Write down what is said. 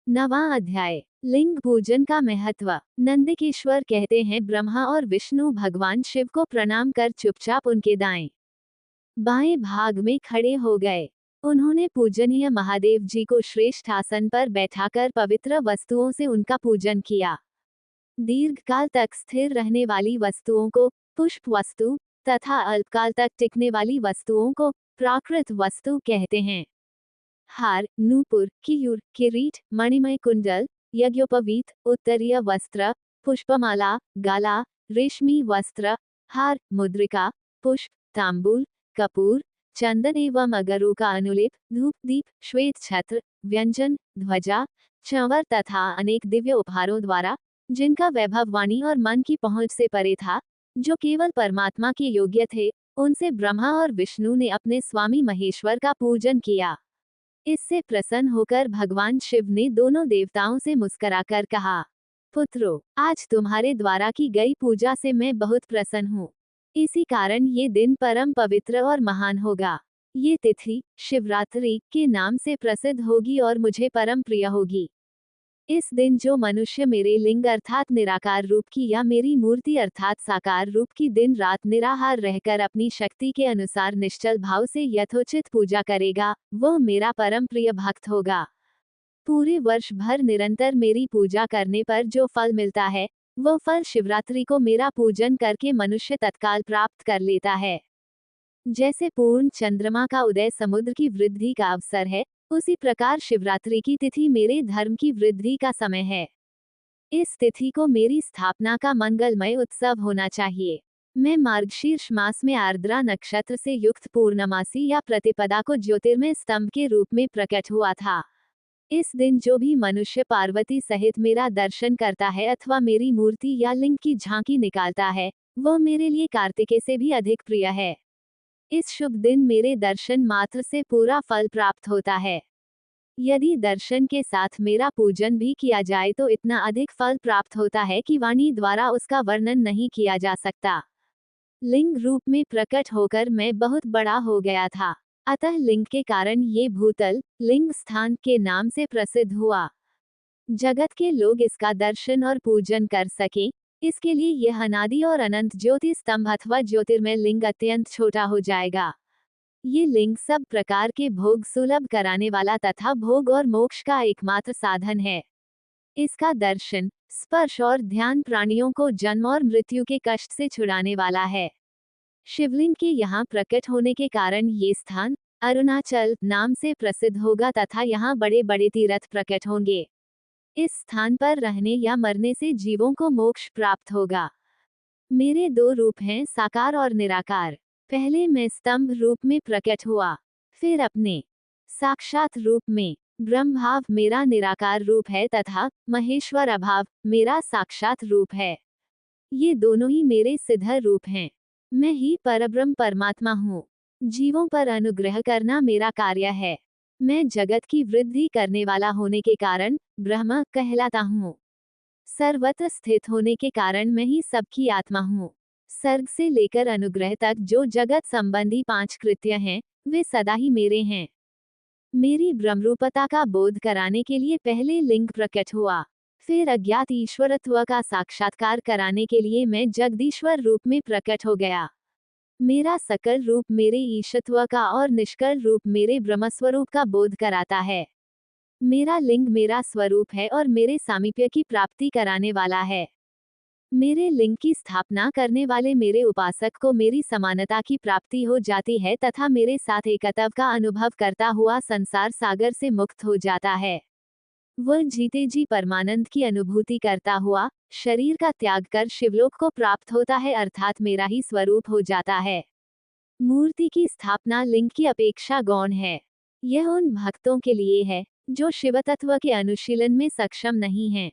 नवां अध्याय। लिंग पूजन का महत्व। नंदिकेश्वर कहते हैं, ब्रह्मा और विष्णु भगवान शिव को प्रणाम कर चुपचाप उनके दाएं बाएं भाग में खड़े हो गए। उन्होंने पूजनीय महादेव जी को श्रेष्ठ आसन पर बैठाकर पवित्र वस्तुओं से उनका पूजन किया। दीर्घकाल तक स्थिर रहने वाली वस्तुओं को पुष्प वस्तु तथा अल्पकाल तक टिकने वाली वस्तुओं को प्राकृत वस्तु कहते हैं। हार, नूपुर, कियूर, किरीट, मणिमय कुंडल, यज्ञोपवीत, उत्तरीय वस्त्र, पुष्पमाला, गाला, रेशमी वस्त्र, हार, मुद्रिका, पुष्प, तांबूल, कपूर, चंदन एवं अगरू का अनुलेप, धूप दीप, श्वेत छत्र, व्यंजन, ध्वजा, चंवर तथा अनेक दिव्य उपहारों द्वारा, जिनका वैभव वाणी और मन की पहुंच से परे था, जो केवल परमात्मा के योग्य थे, उनसे ब्रह्मा और विष्णु ने अपने स्वामी महेश्वर का पूजन किया। इससे प्रसन्न होकर भगवान शिव ने दोनों देवताओं से मुस्कुराकर कहा, पुत्रों, आज तुम्हारे द्वारा की गई पूजा से मैं बहुत प्रसन्न हूँ। इसी कारण ये दिन परम पवित्र और महान होगा। ये तिथि शिवरात्रि के नाम से प्रसिद्ध होगी और मुझे परम प्रिय होगी। इस दिन जो मनुष्य मेरे लिंग अर्थात निराकार रूप की या मेरी मूर्ति अर्थात साकार रूप की दिन रात निराहार रहकर अपनी शक्ति के अनुसार निश्चल भाव से यथोचित पूजा करेगा, वह मेरा परम प्रिय भक्त होगा। पूरे वर्ष भर निरंतर मेरी पूजा करने पर जो फल मिलता है, वह फल शिवरात्रि को मेरा पूजन करके मनुष्य तत्काल प्राप्त कर लेता है। जैसे पूर्ण चंद्रमा का उदय समुद्र की वृद्धि का अवसर है, उसी प्रकार शिवरात्रि की तिथि मेरे धर्म की वृद्धि का समय है। इस तिथि को मेरी स्थापना का मंगलमय उत्सव होना चाहिए। मैं मार्गशीर्ष मास में आर्द्रा नक्षत्र से युक्त पूर्णमासी या प्रतिपदा को ज्योतिर्मय स्तंभ के रूप में प्रकट हुआ था। इस दिन जो भी मनुष्य पार्वती सहित मेरा दर्शन करता है अथवा मेरी मूर्ति या लिंग की झांकी निकालता है, वह मेरे लिए कार्तिकेय से भी अधिक प्रिय है। इस शुभ दिन मेरे दर्शन मात्र से पूरा फल प्राप्त होता है। यदि दर्शन के साथ मेरा पूजन भी किया जाए तो इतना अधिक फल प्राप्त होता है कि वाणी द्वारा उसका वर्णन नहीं किया जा सकता। लिंग रूप में प्रकट होकर मैं बहुत बड़ा हो गया था, अतः लिंग के कारण ये भूतल लिंग स्थान के नाम से प्रसिद्ध हुआ। जगत के लोग इसका दर्शन और पूजन कर सकें, इसके लिए यह अनादि और अनंत ज्योति स्तंभ अथवा ज्योतिर्मय लिंग अत्यंत छोटा हो जाएगा। ये लिंग सब प्रकार के भोग सुलभ कराने वाला तथा भोग और मोक्ष का एकमात्र साधन है। इसका दर्शन, स्पर्श और ध्यान प्राणियों को जन्म और मृत्यु के कष्ट से छुड़ाने वाला है। शिवलिंग के यहाँ प्रकट होने के कारण ये स्थान अरुणाचल नाम से प्रसिद्ध होगा तथा यहाँ बड़े बड़े तीर्थ प्रकट होंगे। इस स्थान पर रहने या मरने से जीवों को मोक्ष प्राप्त होगा। मेरे दो रूप हैं, साकार और निराकार। पहले मैं स्तंभ रूप में प्रकट हुआ, फिर अपने साक्षात रूप में। ब्रह्मभाव मेरा निराकार रूप है तथा महेश्वर अभाव मेरा साक्षात रूप है। ये दोनों ही मेरे सिद्ध रूप हैं। मैं ही परब्रह्म परमात्मा हूँ। जीवों पर अनुग्रह करना मेरा कार्य है। मैं जगत की वृद्धि करने वाला होने के कारण ब्रह्म कहलाता हूँ। सर्वत्र स्थित होने के कारण मैं ही सबकी आत्मा हूँ। सर्ग से लेकर अनुग्रह तक जो जगत संबंधी 5 कृत्य हैं, वे सदा ही मेरे हैं। मेरी ब्रह्मरूपता का बोध कराने के लिए पहले लिंग प्रकट हुआ, फिर अज्ञात ईश्वरत्व का साक्षात्कार कराने के लिए मैं जगदीश्वर रूप में प्रकट हो गया। मेरा सकल रूप मेरे ईशत्व का और निष्कल रूप मेरे ब्रह्मस्वरूप का बोध कराता है। मेरा लिंग मेरा स्वरूप है और मेरे सामीप्य की प्राप्ति कराने वाला है। मेरे लिंग की स्थापना करने वाले मेरे उपासक को मेरी समानता की प्राप्ति हो जाती है तथा मेरे साथ एकत्व का अनुभव करता हुआ संसार सागर से मुक्त हो जाता है। वह जीते जी परमानंद की अनुभूति करता हुआ शरीर का त्याग कर शिवलोक को प्राप्त होता है, अर्थात मेरा ही स्वरूप हो जाता है। मूर्ति की स्थापना लिंग की अपेक्षा गौण है। यह उन भक्तों के लिए है जो शिवतत्व के अनुशीलन में सक्षम नहीं हैं।